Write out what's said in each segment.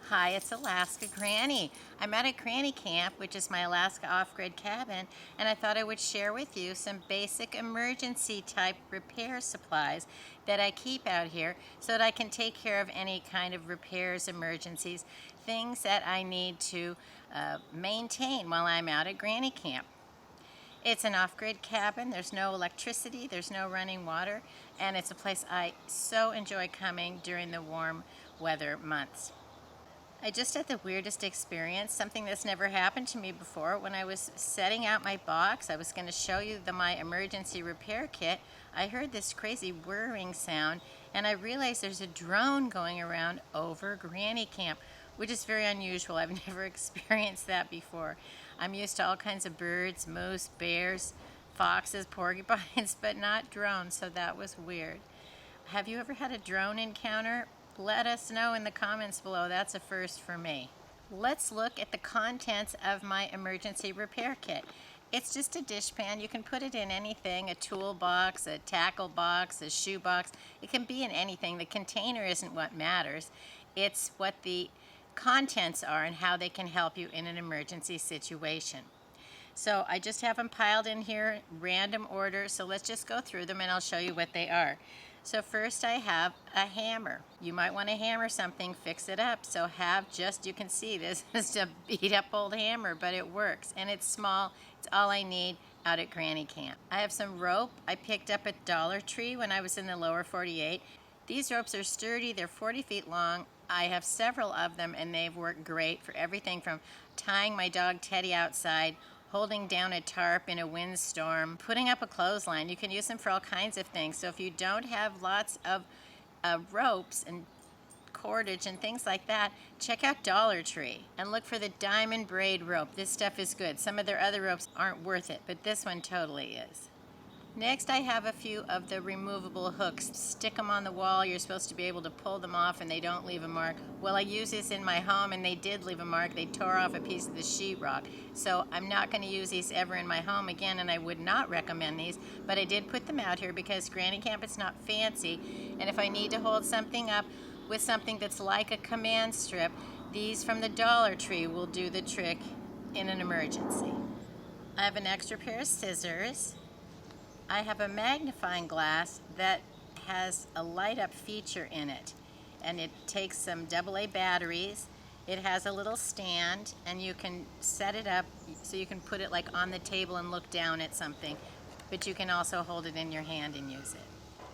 Hi, it's Alaska Granny. I'm at a granny camp, which is my Alaska off-grid cabin, and I thought I would share with you some basic emergency type repair supplies that I keep out here so that I can take care of any kind of repairs, emergencies, things that I need to maintain while I'm out at granny camp. It's an off-grid cabin. There's no electricity, there's no running water, and it's a place I so enjoy coming during the warm weather months. I just had the weirdest experience, something that's never happened to me before. When I was setting out my box, I was going to show you my emergency repair kit. I heard this crazy whirring sound, and I realized there's a drone going around over granny camp, which is very unusual. I've never experienced that before. I'm used to all kinds of birds, moose, bears, foxes, porcupines, but not drones, so that was weird. Have you ever had a drone encounter? Let us know in the comments below. That's a first for me. Let's look at the contents of my emergency repair kit. It's just a dishpan. You can put it in anything, a toolbox, a tackle box, a shoe box. It can be in anything. The container isn't what matters. It's what the contents are and how they can help you in an emergency situation. So I just have them piled in here, random order, so let's just go through them and I'll show you what they are. So first I have a hammer. You might want to hammer something, fix it up. So you can see this is a beat up old hammer, but it works and it's small. It's all I need out at granny camp. I have some rope I picked up at Dollar Tree when I was in the lower 48. These ropes are sturdy, they're 40 feet long. I have several of them and they've worked great for everything from tying my dog Teddy outside, holding down a tarp in a windstorm, putting up a clothesline. You can use them for all kinds of things. So if you don't have lots of ropes and cordage and things like that, check out Dollar Tree and look for the diamond braid rope. This stuff is good. Some of their other ropes aren't worth it, but this one totally is. Next, I have a few of the removable hooks. Stick them on the wall. You're supposed to be able to pull them off and they don't leave a mark. Well, I use this in my home and they did leave a mark. They tore off a piece of the sheetrock. So I'm not going to use these ever in my home again, and I would not recommend these, but I did put them out here because granny camp is not fancy, and if I need to hold something up with something that's like a command strip, these from the Dollar Tree will do the trick in an emergency. I have an extra pair of scissors. I have a magnifying glass that has a light up feature in it, and it takes some AA batteries. It has a little stand and you can set it up so you can put it like on the table and look down at something, but you can also hold it in your hand and use it.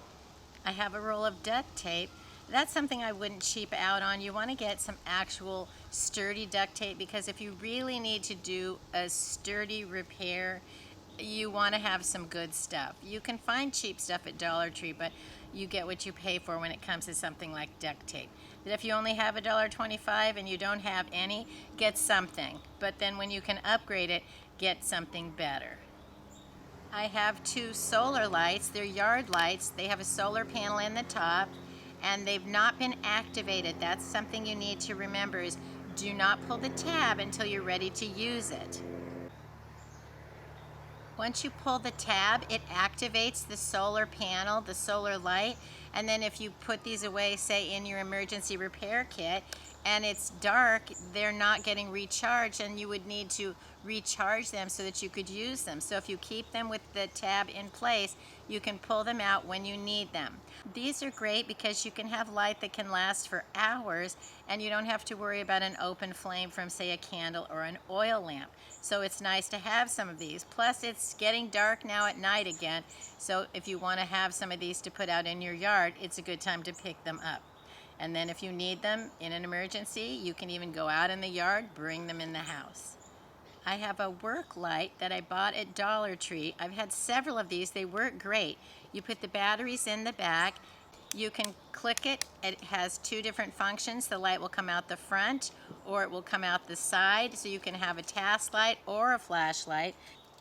I have a roll of duct tape. That's something I wouldn't cheap out on. You want to get some actual sturdy duct tape because if you really need to do a sturdy repair, you want to have some good stuff. You can find cheap stuff at Dollar Tree, but you get what you pay for when it comes to something like duct tape. But if you only have $1.25 and you don't have any, get something. But then when you can upgrade it, get something better. I have two solar lights. They're yard lights. They have a solar panel in the top and they've not been activated. That's something you need to remember is do not pull the tab until you're ready to use it. Once you pull the tab, it activates the solar panel, the solar light, and then if you put these away, say in your emergency repair kit, and it's dark, they're not getting recharged and you would need to recharge them so that you could use them. So if you keep them with the tab in place, you can pull them out when you need them. These are great because you can have light that can last for hours and you don't have to worry about an open flame from, say, a candle or an oil lamp. So it's nice to have some of these. Plus it's getting dark now at night again, so if you want to have some of these to put out in your yard, it's a good time to pick them up. And then if you need them in an emergency, you can even go out in the yard, bring them in the house. I have a work light that I bought at Dollar Tree. I've had several of these. They work great. You put the batteries in the back. You can click it. It has two different functions. The light will come out the front or it will come out the side, so you can have a task light or a flashlight.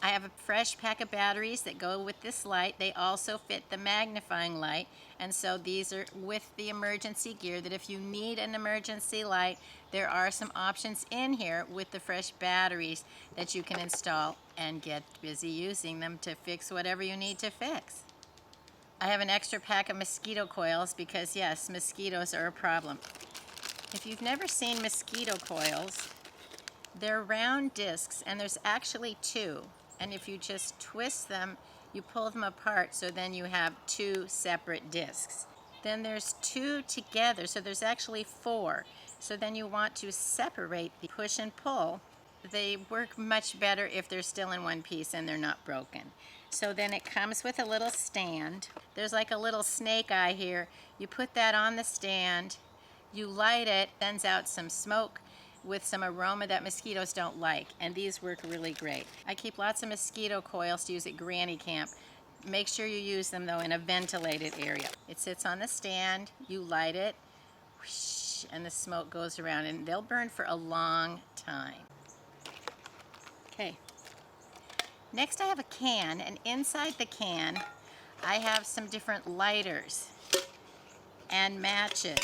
I have a fresh pack of batteries that go with this light. They also fit the magnifying light, and so these are with the emergency gear that if you need an emergency light, there are some options in here with the fresh batteries that you can install and get busy using them to fix whatever you need to fix. I have an extra pack of mosquito coils because yes, mosquitoes are a problem. If you've never seen mosquito coils, they're round discs, and there's actually two. And if you just twist them, you pull them apart, so then you have two separate discs. Then there's two together, so there's actually four. So then you want to separate the push and pull. They work much better if they're still in one piece and they're not broken. So then it comes with a little stand. There's like a little snake eye here. You put that on the stand, you light it, sends out some smoke with some aroma that mosquitoes don't like, and these work really great. I keep lots of mosquito coils to use at granny camp. Make sure you use them though in a ventilated area. It sits on the stand, you light it, whoosh, and the smoke goes around, and they'll burn for a long time. Okay, next I have a can, and inside the can I have some different lighters and matches.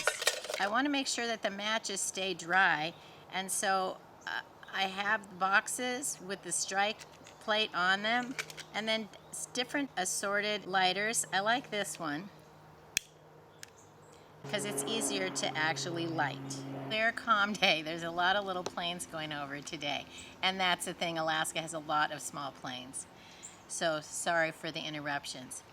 I want to make sure that the matches stay dry, and so I have boxes with the strike plate on them, and then different assorted lighters. I like this one because it's easier to actually light. Clear, calm day. There's a lot of little planes going over today, and that's the thing, Alaska has a lot of small planes. So sorry for the interruptions.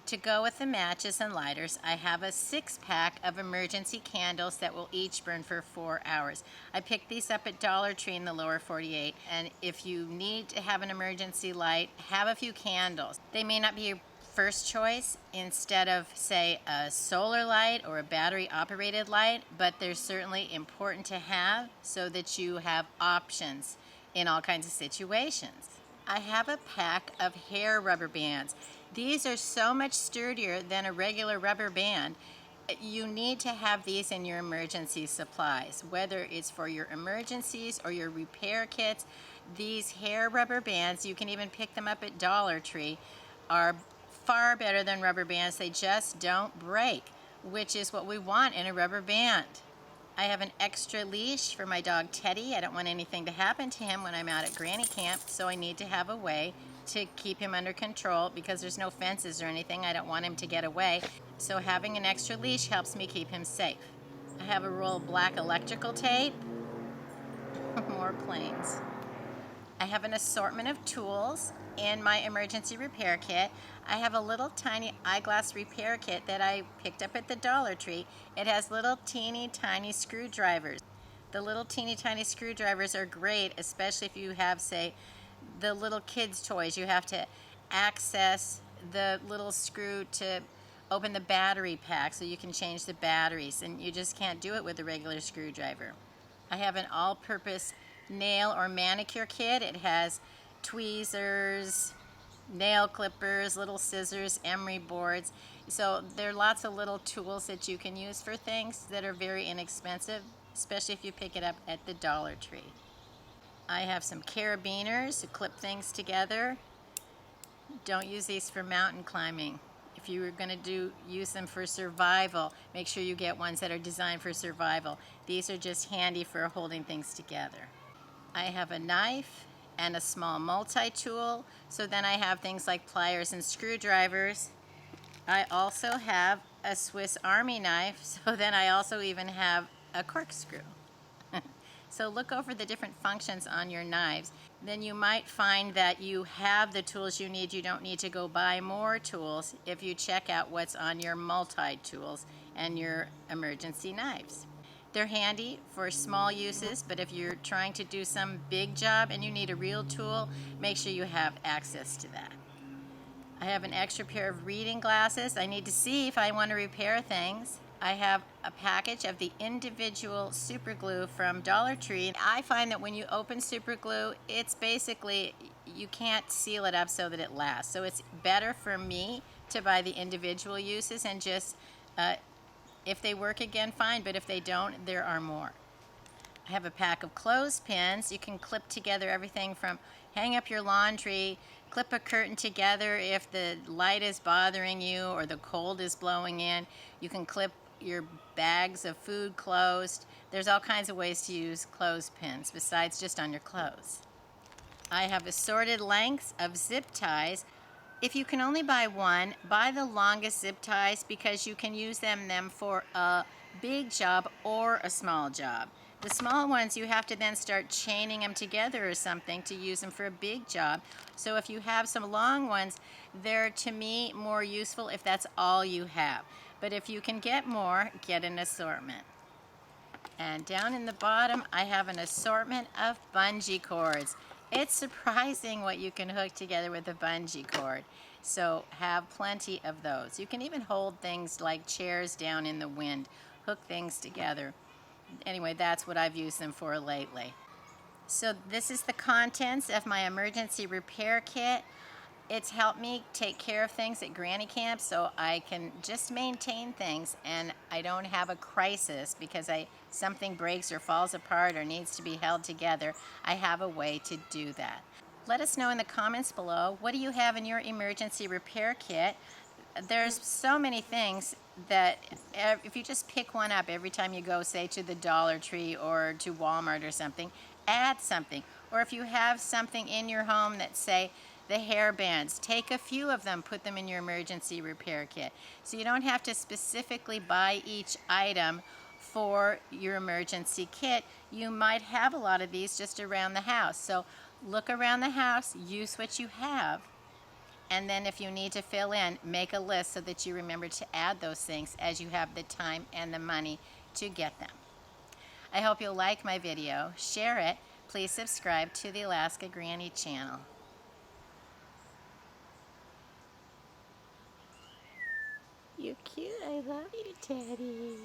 To go with the matches and lighters, I have a 6-pack of emergency candles that will each burn for 4 hours. I picked these up at Dollar Tree in the lower 48, and if you need to have an emergency light, have a few candles. They may not be your first choice instead of, say, a solar light or a battery-operated light, but they're certainly important to have so that you have options in all kinds of situations. I have a pack of hair rubber bands. These are so much sturdier than a regular rubber band. You need to have these in your emergency supplies, whether it's for your emergencies or your repair kits. These hair rubber bands, you can even pick them up at Dollar Tree, are far better than rubber bands. They just don't break, which is what we want in a rubber band. I have an extra leash for my dog Teddy. I don't want anything to happen to him when I'm out at granny camp, so I need to have a way to keep him under control because there's no fences or anything. I don't want him to get away. So having an extra leash helps me keep him safe. I have a roll of black electrical tape. More planes. I have an assortment of tools in my emergency repair kit. I have a little tiny eyeglass repair kit that I picked up at the Dollar Tree. It has little teeny tiny screwdrivers. The little teeny tiny screwdrivers are great, especially if you have, say, the little kids' toys. You have to access the little screw to open the battery pack so you can change the batteries, and you just can't do it with a regular screwdriver. I have an all-purpose nail or manicure kit. It has tweezers, nail clippers, little scissors, emery boards. So there are lots of little tools that you can use for things that are very inexpensive, especially if you pick it up at the Dollar Tree. I have some carabiners to clip things together. Don't use these for mountain climbing. If you were going to use them for survival, make sure you get ones that are designed for survival. These are just handy for holding things together. I have a knife and a small multi-tool, so then I have things like pliers and screwdrivers. I also have a Swiss Army knife, so then I also even have a corkscrew. So look over the different functions on your knives. Then you might find that you have the tools you need. You don't need to go buy more tools if you check out what's on your multi-tools and your emergency knives. They're handy for small uses, but if you're trying to do some big job and you need a real tool, make sure you have access to that. I have an extra pair of reading glasses. I need to see if I want to repair things. I have a package of the individual super glue from Dollar Tree. I find that when you open super glue, it's basically, you can't seal it up so that it lasts. So it's better for me to buy the individual uses and just, if they work again, fine, but if they don't, there are more. I have a pack of clothespins. You can clip together everything from hang up your laundry, clip a curtain together if the light is bothering you or the cold is blowing in. You can clip your bags of food closed. There's all kinds of ways to use clothespins besides just on your clothes. I have assorted lengths of zip ties. If you can only buy one, buy the longest zip ties because you can use them for a big job or a small job. The small ones, you have to then start chaining them together or something to use them for a big job. So if you have some long ones, they're, to me, more useful if that's all you have. But if you can get more, get an assortment. And down in the bottom, I have an assortment of bungee cords. It's surprising what you can hook together with a bungee cord. So have plenty of those. You can even hold things like chairs down in the wind, hook things together. Anyway, that's what I've used them for lately. So this is the contents of my emergency repair kit. It's helped me take care of things at granny camp so I can just maintain things and I don't have a crisis because something breaks or falls apart or needs to be held together. I have a way to do that. Let us know in the comments below, what do you have in your emergency repair kit? There's so many things that if you just pick one up every time you go, say, to the Dollar Tree or to Walmart or something, add something. Or if you have something in your home that, say, the hair bands, take a few of them, put them in your emergency repair kit. So you don't have to specifically buy each item for your emergency kit. You might have a lot of these just around the house. So look around the house, use what you have, and then if you need to fill in, make a list so that you remember to add those things as you have the time and the money to get them. I hope you'll like my video, share it. Please subscribe to the Alaska Granny channel. You're cute. I love you, Teddy.